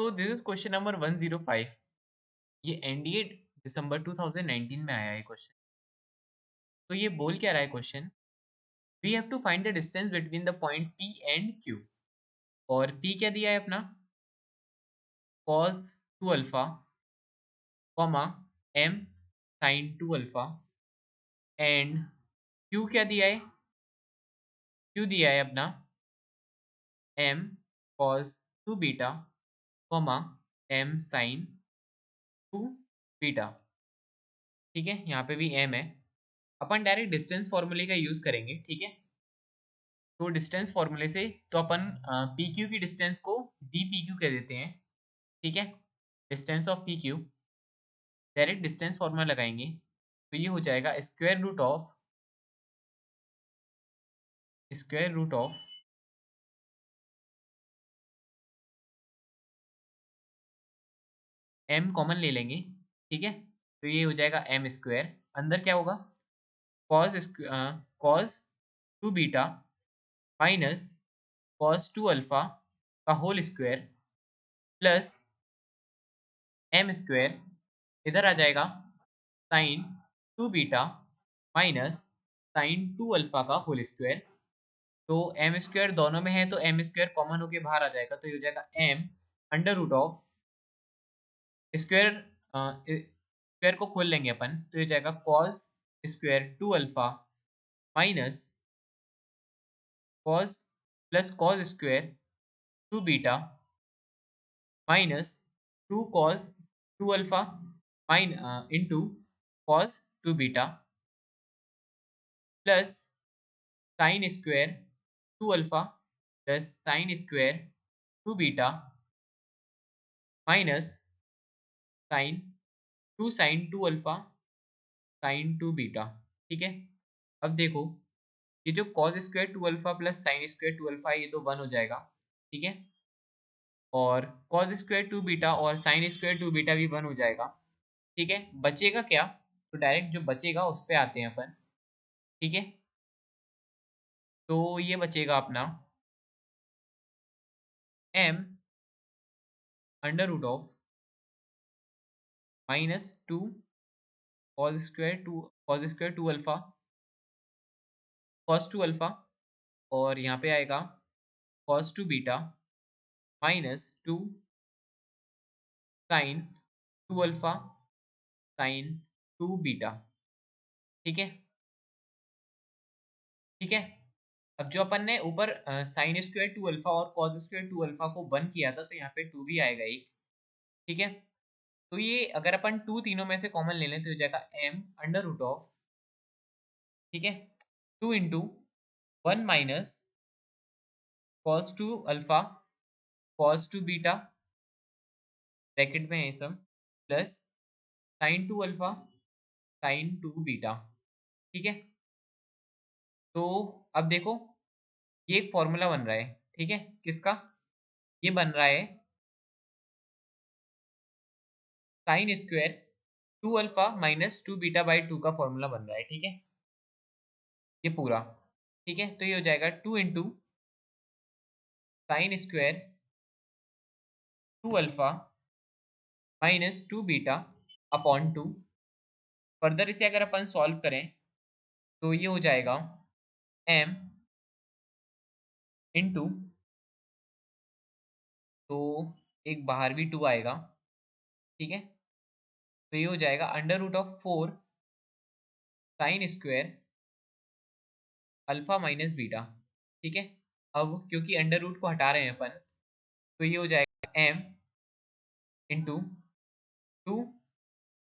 तो this is question number 105। ये NDA दिसंबर 2019 में आया है क्वेश्चन। तो ये बोल क्या रहा है question? We have to find the distance between the point p and q. और पी क्या दिया है अपना? cos 2 alpha comma m sin 2 alpha. And q क्या दिया है? क्यू दिया है अपना m cos 2 beta comma m sin 2 beta. ठीक है, यहाँ पे भी m है। अपन डायरेक्ट डिस्टेंस फॉर्मूले का यूज करेंगे। ठीक है, तो डिस्टेंस फॉर्मूले से तो अपन पी क्यू की डिस्टेंस को डी पी क्यू कह देते हैं। ठीक है, distance of p q, direct distance formula लगाएंगे तो ये हो जाएगा square root of m common ले लेंगे। ठीक है, तो ये हो जाएगा एम स्क्वायर, अंदर क्या होगा? Cos cos 2 beta minus cos 2 alpha का whole square plus m square, इधर आ जाएगा sine 2 beta minus sine 2 alpha का होल स्क्वायर। तो एम स्क्वायर दोनों में है तो एम स्क्वायर कॉमन होके बाहर आ जाएगा, तो ये हो जाएगा m under root of square, square को खोल लेंगे अपन तो ये हो जाएगा cos square 2 alpha minus cos plus cos square 2 beta minus 2 cos 2 alpha minus into cos 2 beta plus sine square 2 alpha plus sine square 2 beta minus sine 2 alpha sine 2 beta. ठीक है, अब देखो ये जो cos square 2 alpha plus sine square 2 alpha ये तो 1 हो जाएगा। ठीक है, और कॉस स्क्वायर 2 बीटा और साइन स्क्वायर 2 बीटा भी 1 हो जाएगा। ठीक है, बचेगा क्या? तो डायरेक्ट जो बचेगा उस पे आते हैं अपन। ठीक है, तो ये बचेगा अपना m under root of -2 cos square 2 alpha cos 2 alpha, और यहाँ पे आएगा cos 2 beta -2 sine 2 alpha sine 2 beta. ठीक है, ठीक है। अब जो अपन ने ऊपर साइन स्क्वायर 2 अल्फा और कॉस स्क्वायर 2 अल्फा को 1 किया था तो यहाँ पे 2 भी आएगा एक। ठीक है, तो ये अगर अपन 2 तीनों में से कॉमन ले लें तो हो जाएगा m अंडर रूट ऑफ, ठीक है, 2 into 1 minus cos 2 alpha cos 2 beta bracket में है सब plus sign 2 alpha sine 2 beta. ठीक है, तो अब देखो ये एक फॉर्मूला बन रहा है। ठीक है, किसका? ये बन रहा है sign square 2 alpha minus 2 beta by 2 का फॉर्मूला बन रहा है। ठीक है, ये पूरा। ठीक है, तो ये हो जाएगा 2 into sine square 2 alpha minus 2 beta upon 2। Further इसे अगर अपन सॉल्व करें तो ये हो जाएगा m इंटू, तो एक बाहर भी 2 आएगा। ठीक है, तो ये हो जाएगा under root of 4 sine square alpha minus beta. ठीक है, अब क्योंकि अंडर रूट को हटा रहे हैं अपन तो ये हो जाएगा m into 2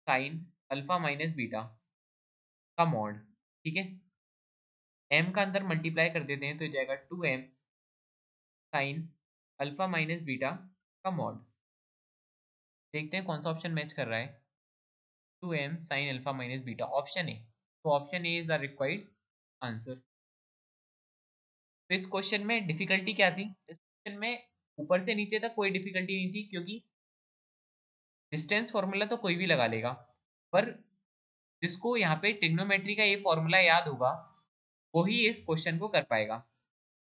sign alpha minus beta का मॉड। ठीक है, m का अंदर मल्टीप्लाई कर देते हैं तो हो जाएगा 2m sine alpha minus beta का मॉड। देखते हैं कौन सा ऑप्शन मैच कर रहा है। 2m sine alpha minus beta, option A. तो option A is the required answer. तो इस क्वेश्चन में डिफिकल्टी क्या थी? इस क्वेश्चन में ऊपर से नीचे तक कोई डिफिकल्टी नहीं थी क्योंकि डिस्टेंस फॉर्मूला तो कोई भी लगा लेगा, पर जिसको यहाँ पे ट्रिग्नोमेट्री का ये फॉर्मूला याद होगा वही इस क्वेश्चन को कर पाएगा।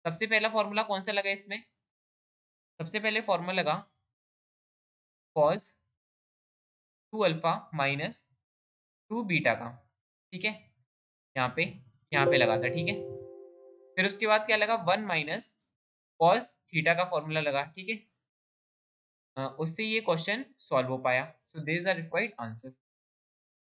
सबसे पहला फॉर्मूला कौन सा लगा इसमें? सबसे पहले फॉर्मूला लगा कॉस 2 अल्फा माइनस 2 बीटा का, ठीक है? यहाँ पे लगा था, ठीक है? फिर उसके बाद क्या लगा, 1 माइनस कॉस थीटा का फॉर्मूला लगा, ठीक है? उससे ये क्वेश्चन सॉल्व हो पाया। So this are required answer.